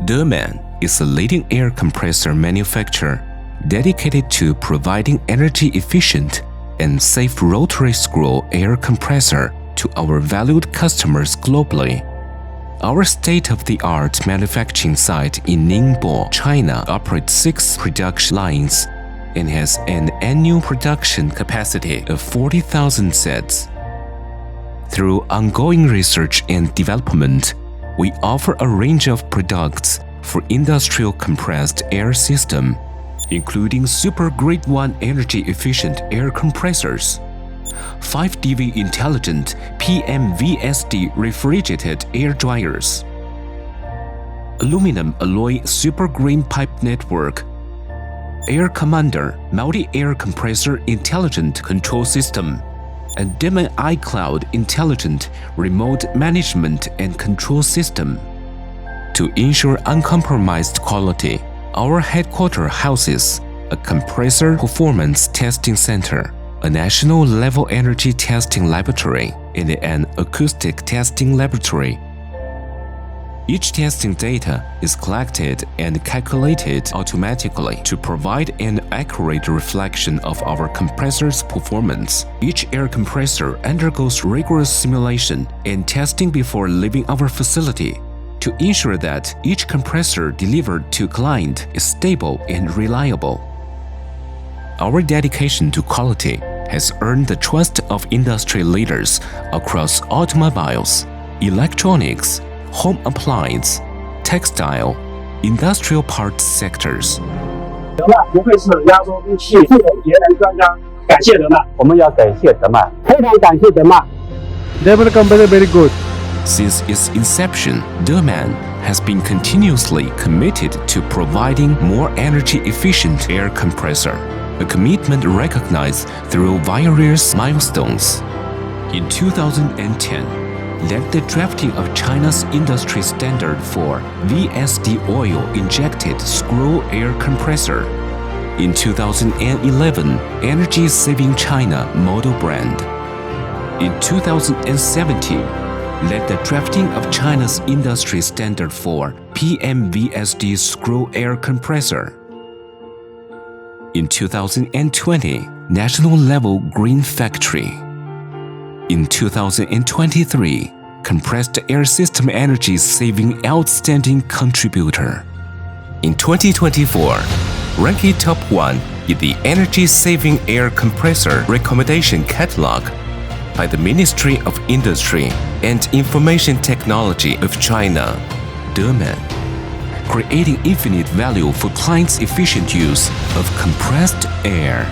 Deman is a leading air compressor manufacturer dedicated to providing energy-efficient and safe rotary screw air compressor to our valued customers globally. Our state-of-the-art manufacturing site in Ningbo, China operates 6 production lines and has an annual production capacity of 40,000 sets. Through ongoing research and development, we offer a range of products for industrial compressed air system, including Super Grade 1 energy-efficient air compressors, 5dV intelligent PM-VSD refrigerated air dryers, aluminum alloy super green pipe network, Air Commander multi-air compressor intelligent control system, and Deman Air Cloud intelligent remote management and control system. To ensure uncompromised quality, our headquarters houses a compressor performance testing center, a national-level energy testing laboratory, and an acoustic testing laboratory. Each testing data is collected and calculated automatically to provide an accurate reflection of our compressor's performance. Each air compressor undergoes rigorous simulation and testing before leaving our facility to ensure that each compressor delivered to client is stable and reliable. Our dedication to quality has earned the trust of industry leaders across automobiles, electronics, home appliance, textile, industrial parts sectors. 德曼不愧是亚洲空气系统节能专家，感谢德曼。我们要感谢德曼，非常感谢德曼。Deman Company very good. Since its inception, Deman has been continuously committed to providing more energy-efficient air compressor, a commitment recognized through various milestones. In 2010, led the drafting of China's industry standard for VSD Oil-injected Screw Air Compressor. In 2011, Energy Saving China model brand. In 2017, led the drafting of China's industry standard for PM-VSD Screw Air Compressor. In 2020, National Level Green Factory. In 2023, Compressed Air System Energy Saving Outstanding Contributor. In 2024, ranked top 1 in the Energy Saving Air Compressor Recommendation Catalog by the Ministry of Industry and Information Technology of China, Deman, creating infinite value for clients' efficient use of compressed air.